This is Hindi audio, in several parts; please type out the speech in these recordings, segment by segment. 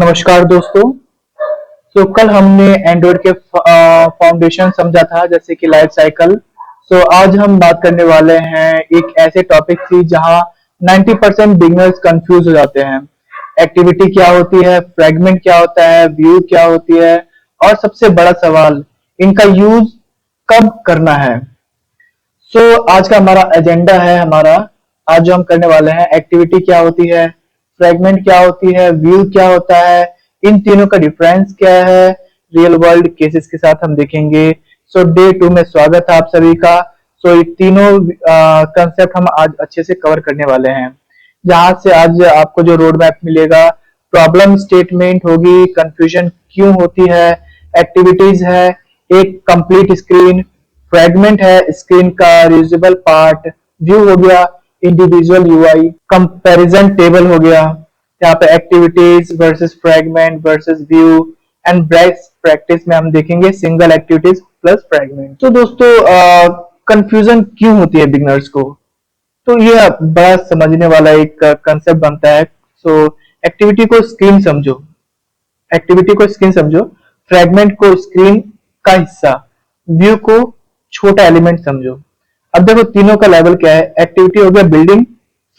नमस्कार दोस्तों। कल हमने एंड्रॉइड के फाउंडेशन समझा था जैसे कि लाइफ साइकिल। आज हम बात करने वाले हैं एक ऐसे टॉपिक की जहां 90% बिगिनर्स कंफ्यूज हो जाते हैं। एक्टिविटी क्या होती है, फ्रैगमेंट क्या होता है, व्यू क्या होती है और सबसे बड़ा सवाल इनका यूज कब करना है। आज का हमारा एजेंडा है हमारा। आज जो हम करने वाले हैं, एक्टिविटी क्या होती है, फ्रैगमेंट क्या होती है, व्यू क्या होता है, इन तीनों का डिफरेंस क्या है, रियल वर्ल्ड केसेस के साथ हम देखेंगे। डे 2 में स्वागत है आप सभी का। ये तीनों कंसेप्ट हम आज अच्छे से कवर करने वाले हैं। जहां से आज आपको जो रोड मैप मिलेगा, प्रॉब्लम स्टेटमेंट होगी, कंफ्यूजन क्यों होती है, एक्टिविटीज है, एक कंप्लीट स्क्रीन, फ्रैगमेंट है स्क्रीन का रियूजेबल पार्ट, व्यू हो गया, इंडिविजुअल यूआई, कंपैरिजन टेबल हो गया, यहाँ पे activities versus fragment versus view and best practice में हम देखेंगे सिंगल एक्टिविटीज प्लस फ्रैगमेंट। तो दोस्तों, कंफ्यूजन क्यों होती है बिगिनर्स को, तो ये बड़ा समझने वाला एक कंसेप्ट बनता है। एक्टिविटी को स्क्रीन समझो, एक्टिविटी को स्क्रीन समझो, फ्रैगमेंट को स्क्रीन का हिस्सा, व्यू को छोटा एलिमेंट समझो। अब देखो तीनों का लेवल क्या है। एक्टिविटी हो गया बिल्डिंग,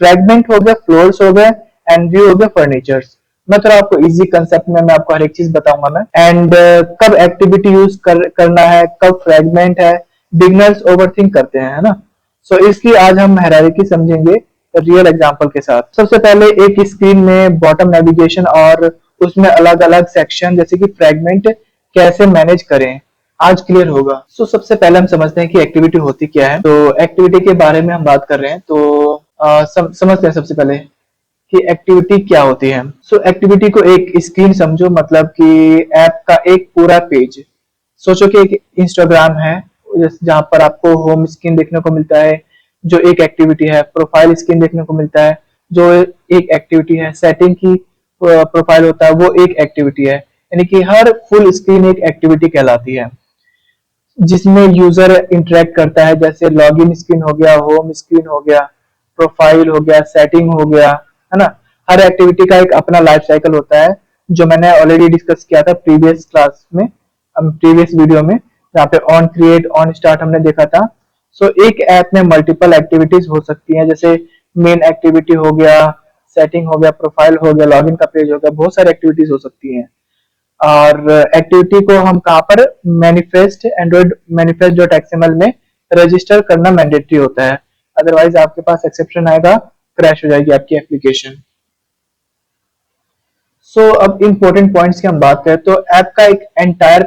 फ्रैगमेंट हो गया फ्लोर्स हो गए एंड व्यू हो गया फर्नीचर्स। मैं थोड़ा आपको इजी कंसेप्ट में मैं आपको हर एक चीज बताऊंगा मैं। एंड कब एक्टिविटी यूज करना है, कब फ्रैगमेंट है, बिगनर्स ओवरथिंक करते हैं, है ना। इसलिए आज हम हायरार्की समझेंगे रियल एग्जांपल के साथ। सबसे पहले एक स्क्रीन में बॉटम नेविगेशन और उसमें अलग अलग सेक्शन जैसे कि फ्रैगमेंट कैसे मैनेज करें, आज क्लियर होगा। सबसे पहले हम समझते हैं कि एक्टिविटी होती क्या है। एक्टिविटी के बारे में हम बात कर रहे हैं, समझते हैं सबसे पहले कि एक्टिविटी क्या होती है। एक्टिविटी को एक स्क्रीन समझो, मतलब कि ऐप का एक पूरा पेज। सोचो कि एक इंस्टाग्राम है जहां पर आपको होम स्क्रीन देखने को मिलता है जो एक एक्टिविटी है, प्रोफाइल स्क्रीन देखने को मिलता है जो एक एक्टिविटी है, सेटिंग की प्रोफाइल होता है वो एक एक्टिविटी है। यानी कि हर फुल स्क्रीन एक एक्टिविटी कहलाती है जिसमें यूजर इंटरेक्ट करता है, जैसे लॉगिन स्क्रीन हो गया, होम स्क्रीन हो गया, प्रोफाइल हो गया, सेटिंग हो गया, है ना। हर एक्टिविटी का एक अपना लाइफ साइकिल होता है जो मैंने ऑलरेडी डिस्कस किया था प्रीवियस क्लास में, प्रीवियस वीडियो में, जहाँ पे ऑन क्रिएट ऑन स्टार्ट हमने देखा था। एक ऐप में मल्टीपल एक्टिविटीज हो सकती हैं, जैसे मेन एक्टिविटी हो गया, सेटिंग हो गया, प्रोफाइल हो गया, लॉगिन का पेज हो गया, बहुत सारी एक्टिविटीज हो सकती हैं। और एक्टिविटी को हम कहाँ पर manifest Android manifest dot XML में रजिस्टर करना मैंडेटरी होता है, अदरवाइज आपके पास एक्सेप्शन आएगा, क्रैश हो जाएगी आपकी एप्लीकेशन। अब इंपॉर्टेंट पॉइंट्स की हम बात करें तो ऐप का एक एंटायर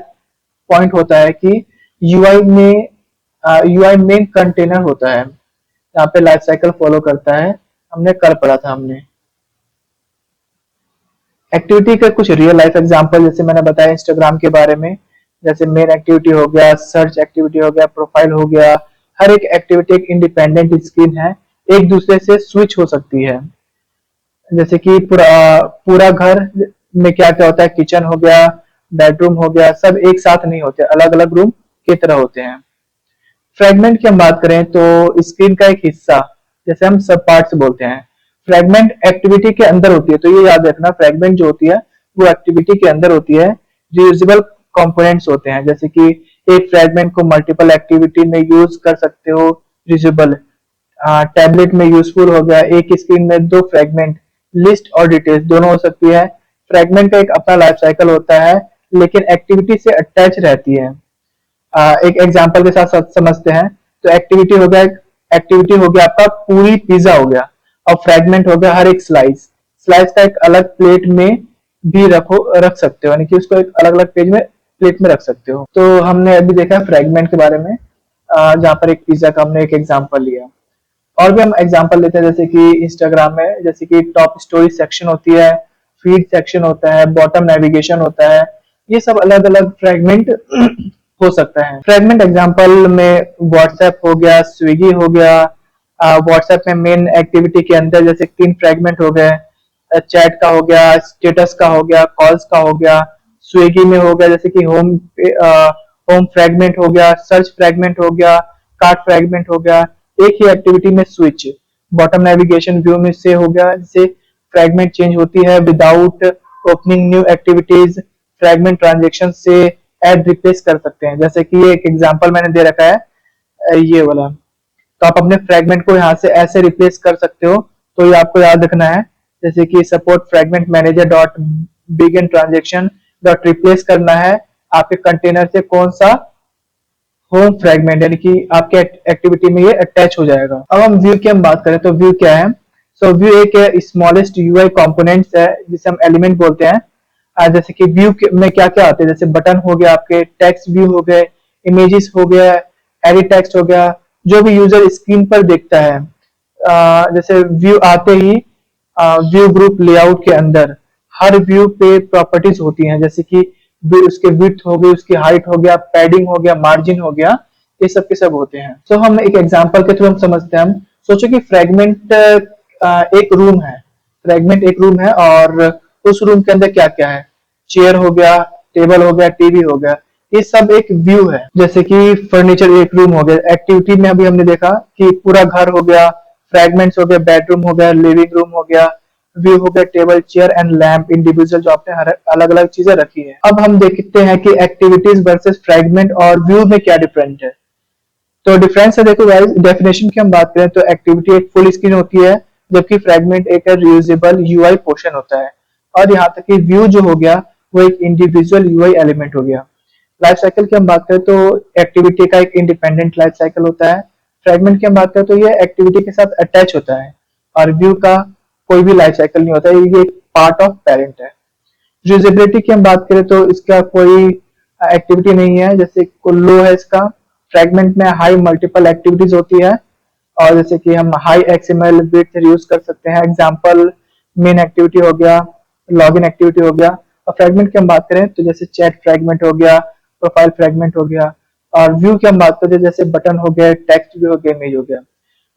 पॉइंट होता है कि यूआई मेन कंटेनर होता है, यहाँ पे लाइफ साइकिल फॉलो करता है, हमने कल पढ़ा था हमने। एक्टिविटी का कुछ रियल लाइफ एग्जांपल जैसे मैंने बताया इंस्टाग्राम के बारे में, जैसे मेन एक्टिविटी हो गया, सर्च एक्टिविटी हो गया, प्रोफाइल हो गया। हर एक एक्टिविटी एक इंडिपेंडेंट स्क्रीन है, एक दूसरे से स्विच हो सकती है। जैसे कि पूरा घर में क्या क्या होता है, किचन हो गया, बेडरूम हो गया, सब एक साथ नहीं होते, अलग अलग रूम की तरह होते हैं। फ्रैगमेंट की हम बात करें तो स्क्रीन का एक हिस्सा, जैसे हम सब पार्ट्स बोलते हैं। फ्रैगमेंट एक्टिविटी के अंदर होती है, तो ये याद रखना, फ्रैगमेंट जो होती है वो एक्टिविटी के अंदर होती है। रियूजेबल कंपोनेंट्स होते हैं, जैसे कि एक फ्रैगमेंट को मल्टीपल एक्टिविटी में यूज कर सकते हो, रियूजेबल। टैबलेट में यूजफुल हो गया, एक स्क्रीन में दो फ्रैगमेंट, लिस्ट और डिटेल्स दोनों हो सकती है। फ्रैगमेंट का एक अपना लाइफ साइकिल होता है लेकिन एक्टिविटी से अटैच रहती है। एक एग्जांपल के साथ समझते हैं। तो एक्टिविटी हो गया आपका पूरी पिज्जा हो गया, और फ्रैगमेंट हो गया हर एक स्लाइस। स्लाइस का एक अलग प्लेट में भी रख सकते हो, यानी कि उसको एक अलग अलग पेज में प्लेट में रख सकते हो। तो हमने अभी देखा फ्रैगमेंट के बारे में, जहाँ पर एक पिज्जा का हमने एक एग्जांपल लिया। और भी हम एग्जांपल लेते हैं, जैसे कि इंस्टाग्राम में जैसे कि टॉप स्टोरी सेक्शन होती है, फीड सेक्शन होता है, बॉटम नेविगेशन होता है, ये सब अलग अलग फ्रैगमेंट हो सकता है। फ्रैगमेंट एग्जांपल में व्हाट्सएप हो गया, स्विगी हो गया। व्हाट्सएप में मेन एक्टिविटी के अंदर जैसे 3 फ्रैगमेंट हो गए, चैट का हो गया, स्टेटस का हो गया, कॉल्स का हो गया। स्विगी में हो गया जैसे कि होम फ्रैगमेंट हो गया, सर्च फ्रैगमेंट हो गया, कार्ट फ्रैगमेंट हो गया। एक ही एक्टिविटी में स्विच। बॉटम नेविगेशन व्यू में से हो गया, जैसे फ्रैगमेंट चेंज होती है without opening new activities, fragment transaction से ऐड रिप्लेस कर सकते हैं। जैसे कि ये एक एग्जांपल मैंने दे रखा है, ये वाला। तो आप अपने फ्रैगमेंट को यहाँ से ऐसे रिप्लेस कर सकते हो। तो ये आपको याद रखना है, जैसे कि support fragment manager dot begin transaction dot replace करना है आपके कंटेनर से कौन सा होम फ्रैगमेंट, यानी कि आपके एक्टिविटी में ये अटैच हो जाएगा। अब हम व्यू की हम बात करें तो व्यू क्या है। सो व्यू एक स्मॉलेस्ट यूआई कंपोनेंट्स है जिसे हम एलिमेंट बोलते हैं। जैसे कि व्यू में क्या क्या आते हैं, जैसे बटन हो गया, आपके टेक्स्ट व्यू हो गए, इमेजेस हो गया, एडिट टेक्स्ट हो गया, जो भी यूजर स्क्रीन पर देखता है। जैसे व्यू आते ही व्यू ग्रुप लेआउट के अंदर हर व्यू पे प्रॉपर्टीज होती हैं, जैसे कि उसके विड्थ हो गई, उसकी हाइट हो गया, पैडिंग हो गया, मार्जिन हो गया, ये सब के सब होते हैं। तो हम एक एग्जांपल के थ्रू हम समझते हैं। हम सोचो कि फ्रैगमेंट एक रूम है, फ्रैगमेंट एक रूम है और उस रूम के अंदर क्या क्या है, चेयर हो गया, टेबल हो गया, टीवी हो गया, ये सब एक व्यू है। जैसे कि फर्नीचर एक रूम हो गया। एक्टिविटी में अभी हमने देखा कि पूरा घर हो गया, फ्रैगमेंट्स हो गया, बेडरूम हो गया, लिविंग रूम हो गया, व्यू हो गया, table, chair and lamp, individual जो आपने हर अलग अलग चीजें रखी है। अब हम देखते हैं कि एक्टिविटीज वर्सेस फ्रैगमेंट और व्यू में क्या डिफरेंट है। तो डिफरेंस है, देखो गाइस, डेफिनेशन की हम बात करें तो एक्टिविटी एक फुल स्क्रीन होती है, जबकि फ्रैगमेंट एक रियूजेबल यूआई पोर्शन होता है। और यहाँ तक कि व्यू जो हो गया वो एक इंडिविजुअल यूआई एलिमेंट हो गया। लाइफ साइकिल की हम बात करें तो एक्टिविटी का एक इंडिपेंडेंट लाइफ साइकिल होता है। फ्रैगमेंट की हम बात करें तो ये एक्टिविटी के साथ अटैच होता है। और व्यू का कोई भी लाइफ साइकिल नहीं होता है, ये एक पार्ट ऑफ पेरेंट है। यूजेबिलिटी की हम बात करें तो इसका कोई एक्टिविटी नहीं है, जैसे लो है इसका। फ्रैगमेंट में हाई मल्टीपल एक्टिविटीज होती है, और जैसे कि हम हाई एक्सएमएल विड्थ यूज कर सकते हैं। एग्जांपल मेन एक्टिविटी हो गया, लॉगिन एक्टिविटी हो गया। और फ्रैगमेंट की हम बात करें तो जैसे चैट फ्रैगमेंट हो गया, प्रोफाइल फ्रैगमेंट हो गया। और व्यू की हम बात करें जैसे बटन हो गया, टेक्स्ट भी हो गया, इमेज हो गया।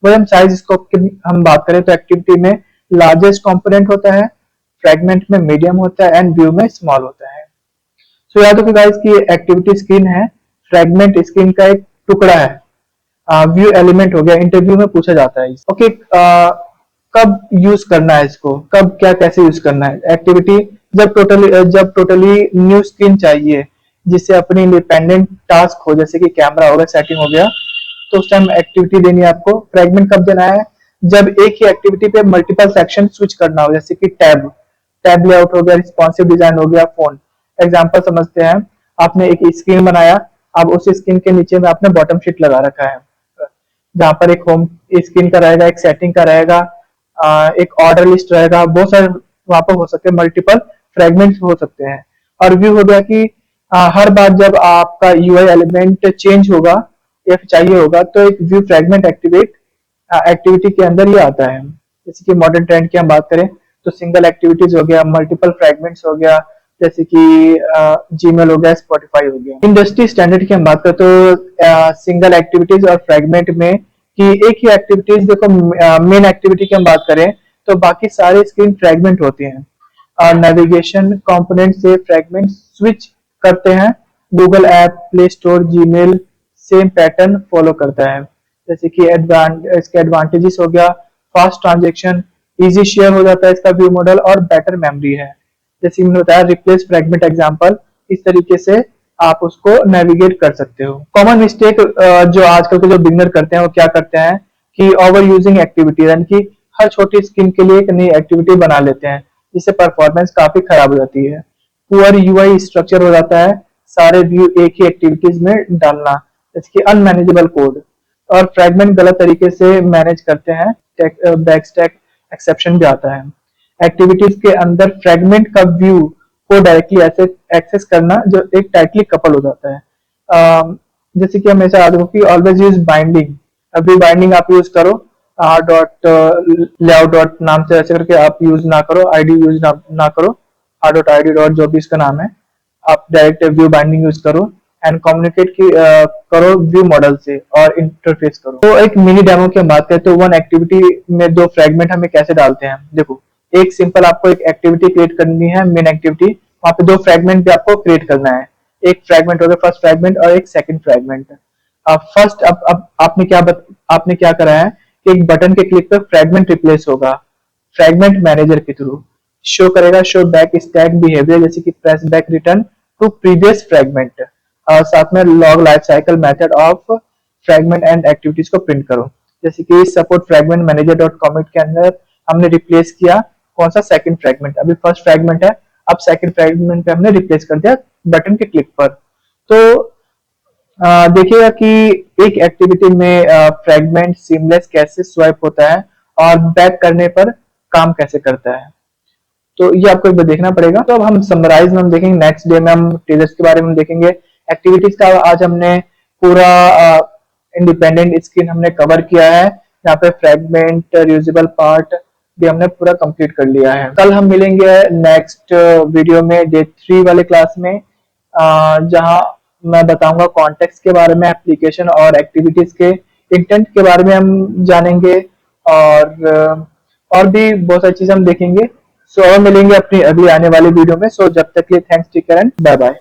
वही हम साइज स्कोप की हम बात करें तो एक्टिविटी में लार्जेस्ट कंपोनेंट होता है, फ्रैगमेंट में मीडियम होता है एंड व्यू में स्मॉल होता है। सो याद रखो गाइस कि एक्टिविटी स्क्रीन है, फ्रैगमेंट स्क्रीन का एक टुकड़ा है। व्यू एलिमेंट हो गया, इंटरव्यू में पूछा जाता है। ओके, कब यूज करना है इसको, कब क्या कैसे यूज करना है। एक्टिविटी जब टोटली न्यू स्क्रीन चाहिए जिससे अपनी इंडिपेंडेंट टास्क हो, जैसे कि कैमरा हो गया, सेटिंग हो गया, तो उस टाइम एक्टिविटी देनी है आपको। फ्रैगमेंट कब देना है, जब एक ही एक्टिविटी पे मल्टीपल सेक्शन स्विच करना हो, जैसे कि टैब लेआउट हो गया, रिस्पॉन्सिव डिजाइन हो गया, फोन। एग्जांपल समझते हैं, आपने एक स्क्रीन बनाया, अब उस स्क्रीन के नीचे में आपने बॉटम शीट लगा रखा है, जहां पर एक होम स्क्रीन का रहेगा, एक सेटिंग का रहेगा, एक ऑर्डर लिस्ट रहेगा, बहुत सारे वहां पर हो सकते हैं, मल्टीपल फ्रैगमेंट्स हो सकते हैं। और व्यू हो गया कि हर बार जब आपका यूआई एलिमेंट चेंज होगा या चाहिए होगा तो एक व्यू फ्रैगमेंट एक्टिविटी के अंदर ये आता है। जैसे कि मॉडर्न ट्रेंड की हम बात करें तो सिंगल एक्टिविटीज हो गया, मल्टीपल फ्रैगमेंट्स हो गया, जैसे कि जीमेल हो गया, स्पॉटिफाई हो गया। इंडस्ट्री स्टैंडर्ड की हम बात करें तो सिंगल एक्टिविटीज और फ्रैगमेंट में कि एक ही एक्टिविटीज, देखो मेन एक्टिविटी की हम बात करें तो बाकी सारे स्क्रीन फ्रैगमेंट होते हैं, और नेविगेशन कंपोनेंट से फ्रैगमेंट स्विच करते हैं। Google app, play store, Gmail same pattern follow करता है। जैसे कि इसके एडवांटेजेस हो गया, फास्ट ट्रांजेक्शन, इजी शेयर हो जाता है इसका व्यू मॉडल, और बेटर मेमोरी है। जैसे मैंने बताया रिप्लेस फ्रैगमेंट एग्जांपल, इस तरीके से आप उसको नेविगेट कर सकते हो। कॉमन मिस्टेक जो आजकल के जो बिगनर करते हैं वो क्या करते हैं कि ओवर यूजिंग एक्टिविटी, यानी कि हर छोटी स्क्रीन के लिए एक नई एक्टिविटी बना लेते हैं, जिससे परफॉर्मेंस काफी खराब हो जाती है। पुअर यूआई स्ट्रक्चर हो जाता है, सारे व्यू एक ही एक्टिविटीज में डालना, जैसे कि अनमैनेजेबल कोड। और फ्रैगमेंट गलत तरीके से मैनेज करते हैं, बैकस्टैक एक्सेप्शन भी आता है। एक्टिविटीज के अंदर फ्रैगमेंट का व्यू को डायरेक्टली एक्सेस करना जो एक टाइटली कपल हो जाता है। जैसे कि हमेशा याद रखो कि ऑलवेज यूज बाइंडिंग। अभी बाइंडिंग आप यूज करो, डॉट लेआउट डॉट नाम से ऐसे करके आप यूज ना करो, आईडी यूज ना करो, डॉट आईडी डॉट जो भी इसका नाम है, आप डायरेक्ट व्यू बाइंडिंग यूज करो एंड कम्युनिकेट करो व्यू मॉडल से और इंटरफेस करो। तो एक मिनी डेमो की हम बात करें तो वन एक्टिविटी में दो फ्रैगमेंट हमें कैसे डालते हैं। देखो, एक सिंपल आपको एक एक्टिविटी क्रिएट करनी है, मेन एक्टिविटी, वहां पे दो फ्रैगमेंट भी आपको क्रिएट करना है। एक फ्रैगमेंट हो गया फर्स्ट फ्रैगमेंट और एक सेकंड फ्रैगमेंट। फर्स्ट अब आपने क्या करा है कि एक बटन के क्लिक पर फ्रैगमेंट रिप्लेस होगा फ्रैगमेंट मैनेजर के थ्रू। शो करेगा शो बैक स्टैक बिहेवियर, जैसे कि press back return to previous fragment, और साथ में log life cycle method of fragment and activities को प्रिंट करो। जैसे कि support fragment manager dot commit के अंदर हमने रिप्लेस किया कौन सा, सेकंड फ्रेगमेंट। अभी फर्स्ट फ्रेगमेंट है, अब सेकंड फ्रेगमेंट पे हमने रिप्लेस कर दिया बटन के क्लिक पर। तो देखिएगा कि एक एक्टिविटी में फ्रेगमेंट सीमलेस कैसे स्वाइप होता है और बैक करने पर काम कैसे करता है, तो ये आपको एक बार देखना पड़ेगा। तो अब हम समराइज में हम देखेंगे, नेक्स्ट डे में हम टीजर्स के बारे में देखेंगे। एक्टिविटीज का आज हमने पूरा इंडिपेंडेंट स्क्रीन हमने कवर किया है, यहाँ पे फ्रेगमेंट रीयूजेबल पार्ट भी हमने पूरा कंप्लीट कर लिया है। कल हम मिलेंगे नेक्स्ट वीडियो में डे 3 वाले क्लास में, जहां मैं बताऊंगा कॉन्टेक्स्ट के बारे में, एप्लीकेशन और एक्टिविटीज के इंटेंट के बारे में हम जानेंगे, और भी बहुत सारी चीजें हम देखेंगे। सो और मिलेंगे अपनी अगली आने वाली वीडियो में। सो जब तक के लिए thanks, take care and bye bye.